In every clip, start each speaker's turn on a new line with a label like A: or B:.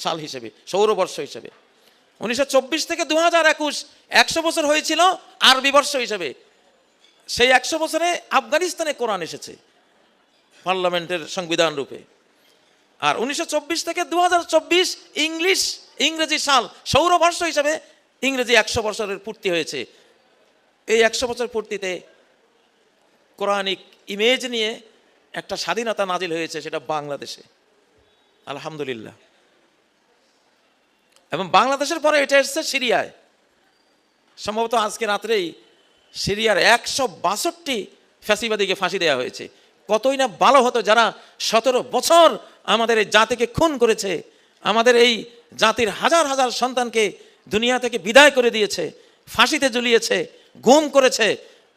A: সাল হিসেবে, সৌরবর্ষ হিসেবে। 1924 থেকে 2021 100 বছর হয়েছিল আরবি বর্ষ হিসেবে। সেই 100 বছরে আফগানিস্তানে কোরআন এসেছে পার্লামেন্টের সংবিধান রূপে। আর 1924 থেকে 2024 ইংরেজি সাল সৌরবর্ষ হিসাবে ইংরেজি 100 বছরের পূর্তি হয়েছে। এই 100 বছর পূর্তিতে কোরআনিক ইমেজ নিয়ে একটা স্বাধীনতা নাজিল হয়েছে, সেটা বাংলাদেশে, আলহামদুলিল্লাহ। এবং বাংলাদেশের পরে এটা এসেছে সিরিয়ায়। সম্ভবত আজকে রাত্রেই সিরিয়ার 162 ফ্যাসিবাদীকে ফাঁসি দেওয়া হয়েছে। কতই না ভালো হতো যারা 17 বছর আমাদের এই জাতিকে খুন করেছে, আমাদের এই জাতির হাজার হাজার সন্তানকে দুনিয়া থেকে বিদায় করে দিয়েছে, ফাঁসিতে ঝুলিয়েছে, গুম করেছে।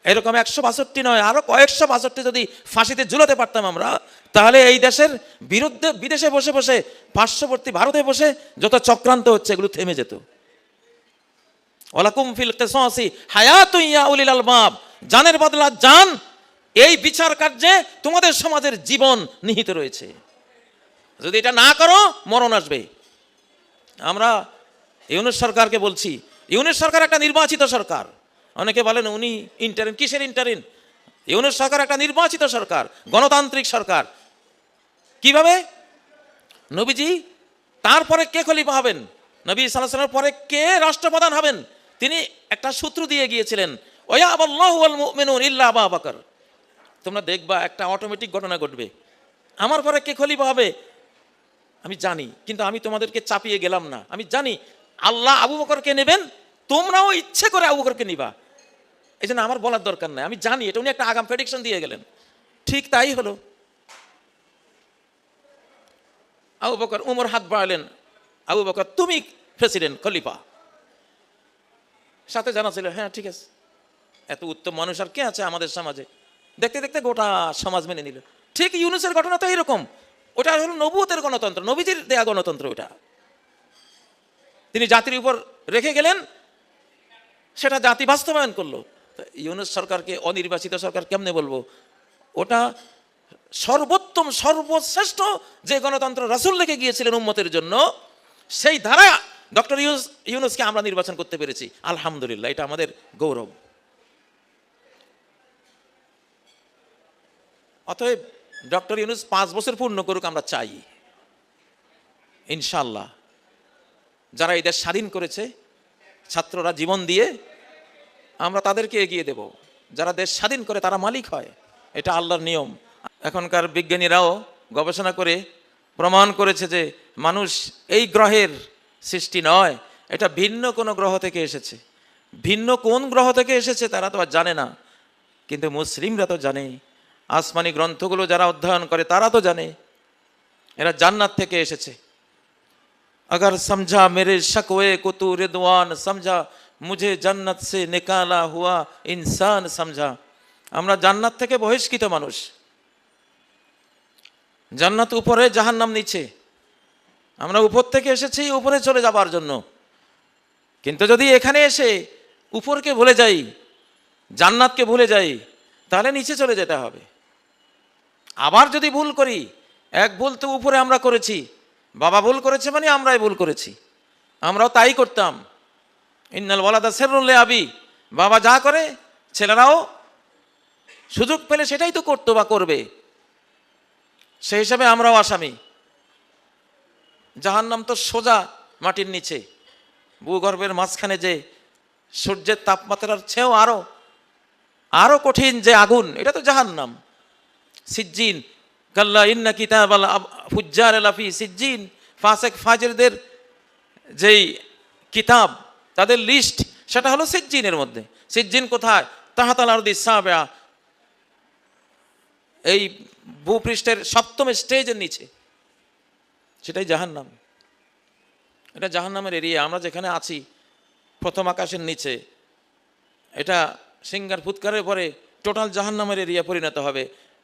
A: এরকম 162 নয়, আরো কয়েকশো 62 যদি ফাঁসিতে ঝুলাতে পারতাম আমরা, তাহলে এই দেশের বিরুদ্ধে বিদেশে বসে বসে, পার্শ্ববর্তী ভারতে বসে যত চক্রান্ত হচ্ছে এগুলো থেমে যেত। ওয়ালাকুম ফিল কিসাসি হায়াতুন ইয়া উলিল আলবাব, জানের বদলা জান, এই বিচার কার্যে তোমাদের সমাজের জীবন নিহিত রয়েছে। যদি এটা না করো মরণ আসবে। আমরা ইউনূস সরকারকে বলছি, ইউনূস সরকার একটা নির্বাচিত সরকার। অনেকে বলেন উনি ইন্টারিন। কিসের ইন্টারিন? ইউনূস সরকার একটা নির্বাচিত সরকার, গণতান্ত্রিক সরকার। কিভাবে? নবীজি তারপরে কে খলিফা হবেন, নবী সাল্লাল্লাহু আলাইহি ওয়াসাল্লামের পরে কে রাষ্ট্রপ্রধান হবেন, তিনি একটা সূত্র দিয়ে গিয়েছিলেন, ওয়া আবাল্লাহু ওয়াল মুমিনুন ইল্লা আবু বকর। তোমরা দেখবা একটা অটোমেটিক ঘটনা ঘটবে, আমার পরে কে খলিফা হবে আমি জানি, কিন্তু আমি তোমাদেরকে চাপিয়ে গেলাম না। আমি জানি আল্লাহ আবু বকরকে নেবেন, তোমরাও ইচ্ছে করে আবু বকরকে নিবা, এই জন্য আমার বলার দরকার নাই, আমি জানি এটা। উনি একটা আগাম প্রেডিকশন দিয়ে গেলেন, ঠিক তাই হলো। আবু বকর, উমর হাত বাড়ালেন, আবু বকর তুমি প্রেসিডেন্ট, খলিফা। সাথে জানা ছিল, হ্যাঁ ঠিক আছে। এত উত্তম মানুষ আর কে আছে আমাদের সমাজে? দেখতে দেখতে গোটা সমাজ মেনে নিল। ঠিক ইউনূসের ঘটনা তো এইরকম। ওটা হলো নবুয়তের গণতন্ত্র, নবীজির দেয়া গণতন্ত্র। ওটা তিনি জাতির উপর রেখে গেলেন, সেটা জাতি বাস্তবায়ন করলো। ইউনূস সরকারকে অনির্বাচিত সরকার কেমনে বলবো? ওটা সর্বোত্তম সর্বশ্রেষ্ঠ যে গণতন্ত্র রাসূল রেখে গিয়েছিলেন উম্মতের জন্য, সেই ধারা ডক্টর ইউনূসকে আমরা নির্বাচন করতে পেরেছি, আলহামদুলিল্লাহ। এটা আমাদের গৌরব। অতএব ডক্টর ইউনূস 5 বছর পূর্ণ করুক, আমরা চাই ইনশাআল্লাহ। যারা এই দেশ স্বাধীন করেছে, ছাত্ররা জীবন দিয়ে, আমরা তাদেরকে এগিয়ে দেব। যারা দেশ স্বাধীন করে তারা মালিক হয়, এটা আল্লাহর নিয়ম। এখনকার বিজ্ঞানীরাও গবেষণা করে প্রমাণ করেছে যে মানুষ এই গ্রহের সৃষ্টি নয়, এটা ভিন্ন কোনো গ্রহ থেকে এসেছে। ভিন্ন কোন গ্রহ থেকে এসেছে তারা তো আর জানে না, কিন্তু মুসলিমরা তো জানে। আসমানি গ্রন্থগুলো যারা অধ্যয়ন করে তারা তো জানে এরা জান্নাত থেকে এসেছে। अगर समझा मेरे शकवे को तू रिदवान समझा मुझे जन्नत से निकाला हुआ इंसान समझा। আমরা জান্নাত থেকে বহিষ্কৃত মানুষ। জান্নাত উপরে, জাহান্নাম নিচে। আমরা উপর থেকে এসেছি উপরে চলে যাবার জন্য, কিন্তু যদি এখানে এসে উপরকে ভুলে যাই, জান্নাতকে ভুলে যাই, তাহলে নিচে চলে যেতে হবে। আবার যদি ভুল করি, এক ভুল তো উপরে আমরা করেছি, বাবা ভুল করেছে মানে আমরাই ভুল করেছি, আমরাও তাই করতাম। ইন্নাল ওয়ালাদা সিররুল লিআবি, বাবা যা করে ছেলেরাও সুযোগ পেলে সেটাই তো করতো বা করবে। সেই হিসাবে আমরাও আসামি। জাহান্নাম তো সোজা মাটির নিচে, ভূগর্ভের মাঝখানে যে সূর্যের তাপমাত্রার চেয়েও আরো কঠিন যে আগুন, এটা তো জাহান্নাম। সিজ্জিন, কাল্লা ইন্না কিতাবাল ফুজ্জার লাফি সিজ্জিন, ফাসেক ফাজিরদের যেই কিতাব, তাদের লিস্ট, সেটা হলো সিজ্জিনের মধ্যে। সিজ্জিন কোথায়? তাহাতাল আরদি সাবিআ, এই ভূপৃষ্ঠের 7ম স্টেজের নিচে, সেটাই জাহান্নাম। এটা জাহান্নামের এরিয়া। আমরা যেখানে আছি প্রথম আকাশের নিচে, এটা সিঙ্গার ফুৎকারের পরে টোটাল জাহান্নামের এরিয়া পরিণত হবে।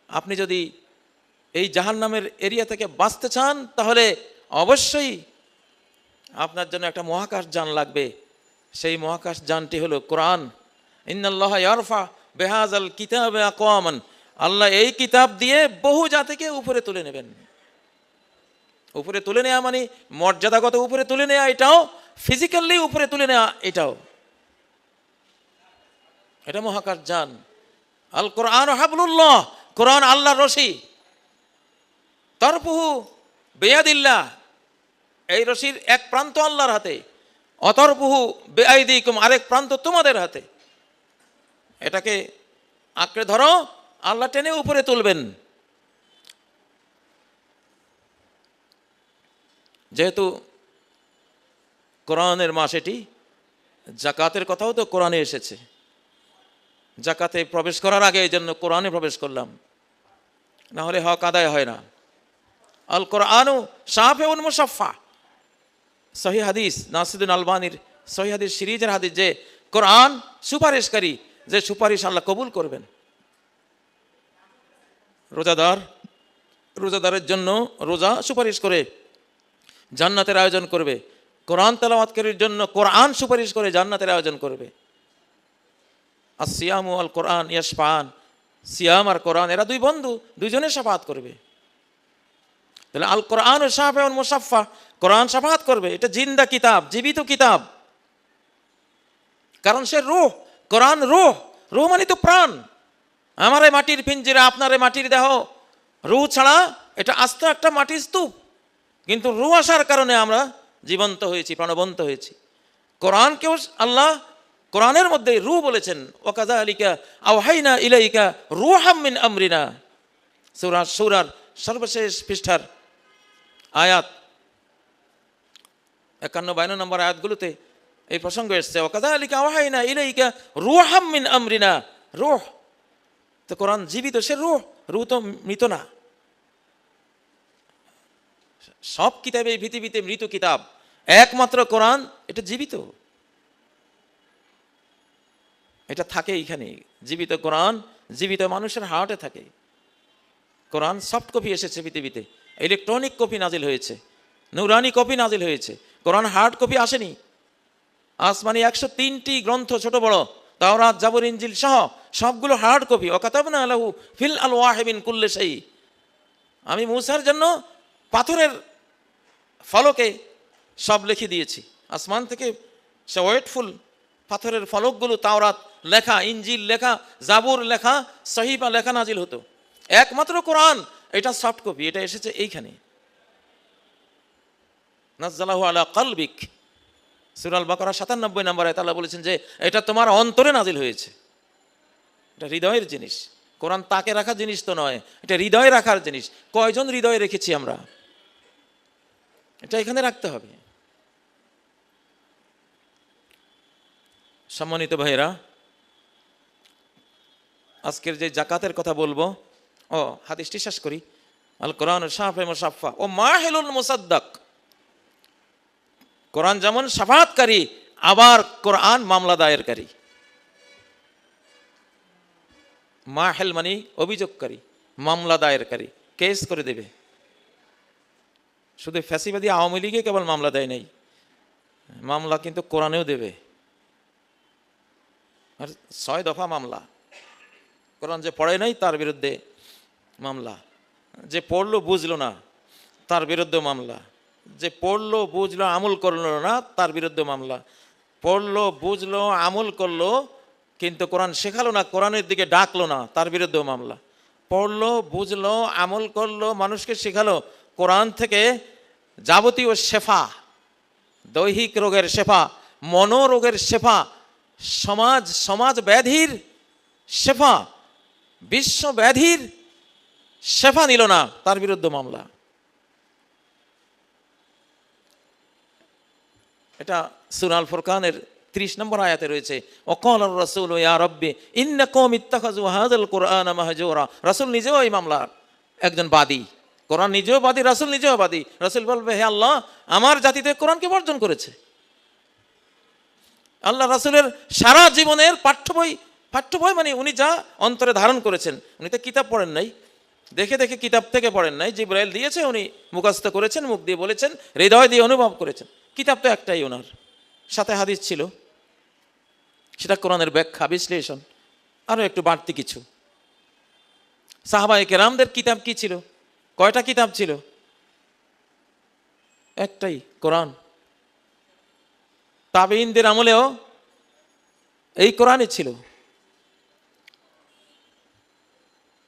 A: আপনি যদি এই জাহান্নামের এরিয়া থেকে বাঁচতে চান, তাহলে অবশ্যই আপনার জন্য একটা মহাকাশ যান লাগবে। সেই মহাকাশ যানটি হলো কোরআন। ইন্নাল্লাহা ইয়ারফা বিহাযাল কিতাবে আকওয়ামান, আল্লাহ এই কিতাব দিয়ে বহু জাতিকে উপরে তুলে নেবেন। উপরে তুলে নেওয়া মানে মর্যাদাগত উপরে তুলে নেওয়া, এটাও ফিজিক্যালি উপরে তুলে নেওয়া, এটাও। এটা মহাকাশ যান। আল কোরআন হাবলুল্লাহ, কোরআন আল্লাহর রশি। তরফুহু বেয়াদিল্লাহ, এই রশির এক প্রান্ত আল্লাহর হাতে। অতরফুহু বেআইদিকুম, আরেক প্রান্ত তোমাদের হাতে। এটাকে আঁকড়ে ধরো, আল্লাহ টেনে উপরে তুলবেন। যেহেতু কোরআনের মাস এটি, জাকাতের কথাও তো কোরআনে এসেছে। জাকাতে প্রবেশ করার আগে এই জন্য কোরআনে প্রবেশ করলাম, না হলে হক আদায় হয় না। আল কোরআনু শাফিউন মুশাফফা, সহিহ হাদিস, নাসিরুদ্দিন আলবানীর সহিহ হাদিস সিরিজের হাদিস, যে কোরআন সুপারিশকারী, যে সুপারিশ আল্লাহ কবুল করবেন। রোজাদারের জন্য রোজা সুপারিশ করে জান্নাতের আয়োজন করবে। কোরআন তেলাওয়াতকারীর জন্য কোরআন সুপারিশ করে জান্নাতের আয়োজন করবে। আর সিয়াম আল কোরআন ইয়াশফান, সিয়াম আর কোরআন এরা দুই বন্ধু, দুইজনে শাফাত করবে। তাহলে আল কোরআন ও শাফিউন মুশাফফা, কোরআন শাফাত করবে। এটা জিন্দা কিতাব, জীবিত কিতাব, কারণ সে রূহ। কোরআন রূহ, রূহ মানে তো প্রাণ। আমারে মাটির পিঞ্জিরা, আপনারে মাটির দেহ, রূহ ছাড়া এটা আস্ত একটা মাটির স্তূপ। কিন্তু রূহ আসার কারণে আমরা জীবন্ত হয়েছি, প্রাণবন্ত হয়েছি। কোরআনকেও আল্লাহ কোরআনের মধ্যে রূহ বলেছেন, ওয়াকাযালিকা আওহাইনা ইলাইকা রূহাম মিন আমরিনা। সূরার সর্বশেষ পৃষ্ঠার আয়াত 51-52 নম্বর আয়াতগুলোতে এই প্রসঙ্গ এসছে, ওয়াকাযালিকা আওহাইনা ইলাইকা রূহাম মিন আমরিনা। রূহ তো কোরআন জীবিত, সে রূহ, রূহ তো মৃত না। সব কিতাবে এই পৃথিবীতে মৃত কিতাব, একমাত্র কোরআন এটা জীবিত। এটা থাকে এইখানে, জীবিত কোরআন জীবিত মানুষের হার্টে থাকে। কোরআন সফট কপি এসেছে পৃথিবীতে, ইলেকট্রনিক কপি নাজিল হয়েছে, নুরানি কপি নাজিল হয়েছে। কোরআন হার্ড কপি আসেনি। আসমানি 103টি গ্রন্থ, ছোট বড়, তাওরাত, জাবুর, ইনজিল সহ সবগুলো হার্ড কপি। ওয়াকাতাবনা লাহু ফিল আলওয়াহি মিন কুল্লি শাই, আমি মূসার জন্য পাথরের ফলকে সব লিখে দিয়েছি। আসমান থেকে সে ওয়েটফুল পাথরের ফলকগুলো, তাওরাত লেখা, ইনজিল লেখা, জাবুর লেখা, সহিফা লেখা নাজিল হতো। একমাত্র কোরআন এটা সফট কপি, এটা এসেছে এইখানে। নাজ্জালাহু আলা কলবিক, সূরা আল বাকারা 97 নম্বর আয়াতে আল্লাহ বলেছেন যে এটা তোমার অন্তরে নাজিল হয়েছে। এটা হৃদয়ের জিনিস। কোরআন তাকে রাখা জিনিস তো নয়, এটা হৃদয়ে রাখার জিনিস। কয়জন হৃদয়ে রেখেছি আমরা, এটা এখানে রাখতে হবে। সম্মানিত ভাইরা, আজকের যে জাকাতের কথা বলবো, হাদিসটি শেষ করি। আল কোরআন শাফিউন মুশাফফা ও মাহিলুল মুসাদ্দাক, কোরআন যেমন শাফাতকারী, আবার কোরআন মামলা দায়েরকারী। মাহিল মানে অভিযোগকারী, মামলা দায়েরকারী, কেস করে দেবে। শুধু ফ্যাসিবাদী আওয়ামী লীগে কেবল মামলা দেয় নাই, মামলা কিন্তু কোরআনেও দেবে। আর 6 দফা মামলা। কোরআন যে পড়ে নাই তার বিরুদ্ধে মামলা, যে পড়লো বুঝলো না তার বিরুদ্ধে মামলা, যে পড়লো বুঝলো আমল করলো না তার বিরুদ্ধে মামলা, পড়লো বুঝলো আমল করলো কিন্তু কোরআন শেখালো না, কোরআনের দিকে ডাকলো না, তার বিরুদ্ধেও মামলা। পড়লো বুঝলো আমল করলো, মানুষকে শেখালো, কোরআন থেকে যাবতীয় শেফা, দৈহিক রোগের শেফা, মনোরোগের শেফা, সমাজ ব্যাধির শেফা, বিশ্ব ব্যাধির শেফা নিল না, তার বিরুদ্ধে মামলা। এটা সূরা আল ফুরকানের 30 নম্বর আয়াতে রয়েছে, ওয়াকালার রাসূল ইয়া রাব্বি ইন্না কওমি ইত্তাখাযু হাযাল কুরআনা মাহজুরা। রাসূল নিজেও এই মামলার একজন বাদী, কোরআন নিজেও বাদী, রাসূল নিজেও বাদী। রাসূল বলবে, হে আল্লাহ, আমার জাতিতে কোরআনকে বর্জন করেছে। আল্লাহ রাসূলের সারা জীবনের পাঠ্য বই মানে উনি যা অন্তরে ধারণ করেছেন, উনি তো কিতাব পড়েন নাই, দেখে দেখে কিতাব থেকে পড়েন নাই, জিবরাইল দিয়েছে, উনি মুখস্থ করেছেন, মুখ দিয়ে বলেছেন, হৃদয় দিয়ে অনুভব করেছেন। কিতাব তো একটাই ওনার, সাথে হাদিস ছিল, সেটা কোরআনের ব্যাখ্যা, বিশ্লেষণ, আরও একটু বাড়তি কিছু। সাহাবায়ে কেরামদের কিতাব কি ছিল? কয়টা কিতাব ছিল? একটাই, কোরআন। তাবেঈনদের আমলেও এই কোরআনই ছিল।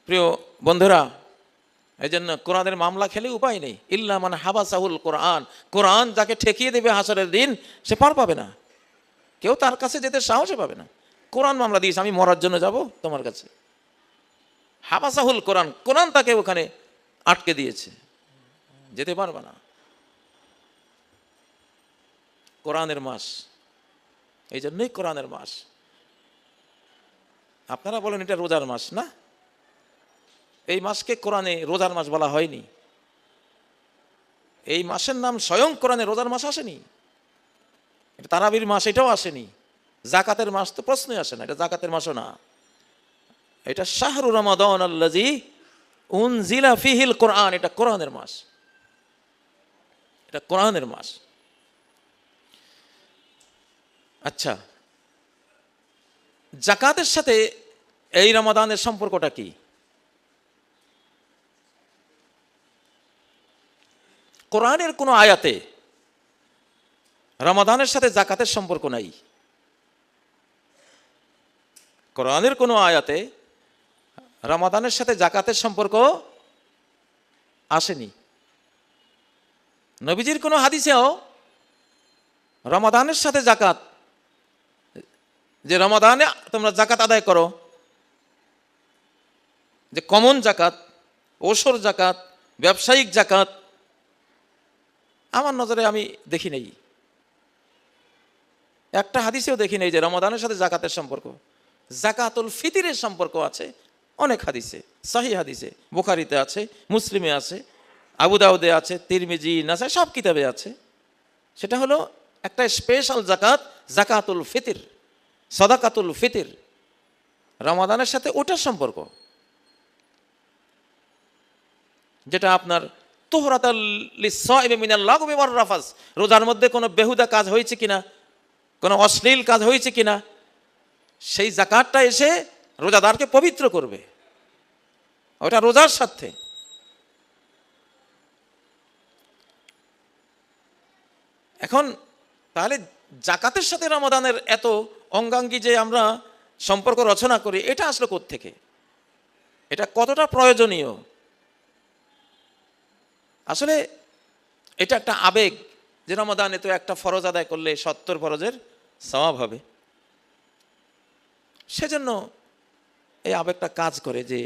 A: প্রিয় বন্ধুরা, এই জন্য কোরআনের মামলা খেলে উপায় নেই। ইল্লা মান হাবাসাহুল কোরআন, কোরআন যাকে ঠেকিয়ে দেবে হাসরের দিন, সে পার পাবে না, কেউ তার কাছে যেতে সাহসে পাবে না। কোরআন মামলা দিয়েছে, আমি মরার জন্য যাব তোমার কাছে। হাবাসাহুল কোরআন, কোরআন তাকে ওখানে আটকে দিয়েছে, যেতে পারবে না। কোরআনের মাস, এই জন্যই কোরআনের মাস। আপনারা বলেন এটা রোজার মাস না, এই মাসকে কোরআনে রোজার মাস বলা হয়নি। এই মাসের নাম স্বয়ং কোরআনে রোজার মাস আসেনি। এটা তারাবির মাস, এটাও আসেনি। জাকাতের মাস তো প্রশ্নই আসে না, এটা জাকাতের মাসও না। এটা শাহরু রমাদান আল্লাযী উনজিলা ফীহিল কোরআন, এটা কোরআনের মাস, এটা কোরআনের মাস। আচ্ছা, জাকাতের সাথে এই রমাদানের সম্পর্কটা কি? কোরআনের কোনো আয়াতে রমাদানের সাথে জাকাতের সম্পর্ক নাই। কোরআনের কোনো আয়াতে রমাদানের সাথে জাকাতের সম্পর্ক আসেনি। নবীজির কোনো হাদিসেও রমাদানের সাথে জাকাত, যে রমাদানে তোমরা জাকাত আদায় করো, যে কমন জাকাত, ওসর জাকাত, ব্যবসায়িক জাকাত, আমার নজরে আমি দেখি নেই, একটা হাদিসেও দেখি নেই যে রমাদানের সাথে জাকাতের সম্পর্ক। জাকাতুল ফিতরের সম্পর্ক আছে অনেক হাদিসে, সহিহ হাদিসে, বুখারীতে আছে, মুসলিমে আছে, আবু দাউদে আছে, তিরমিজি, নাসাই, সব কিতাবে আছে। সেটা হলো একটা স্পেশাল জাকাত, জাকাতুল ফিতর, সাদাকাতুল ফিতর। রমাদানের সাথে ওটার সম্পর্ক, যেটা আপনার তুহরাতাল লিস-সাইমি মিনাল লাগবি ওয়ার রাফাস, রোজার মধ্যে কোনো বেহুদা কাজ হয়েছে কিনা, কোনো অশ্লীল কাজ হয়েছে কিনা, সেই জাকাতটা এসে রোজাদারকে পবিত্র করবে, ওটা রোজার স্বার্থে। এখন তাহলে জাকাতের সাথে রমাদানের এত অঙ্গাঙ্গী যে আমরা সম্পর্ক রচনা করি, এটা আসলে কোত্থেকে? এটা কতটা প্রয়োজনীয়? আসলে এটা একটা আবেগ, যে রমাদানে তো একটা ফরজ আদায় করলে 70 ফরজের সওয়াব হবে। সেজন্য এই আবেগটা কাজ করে যে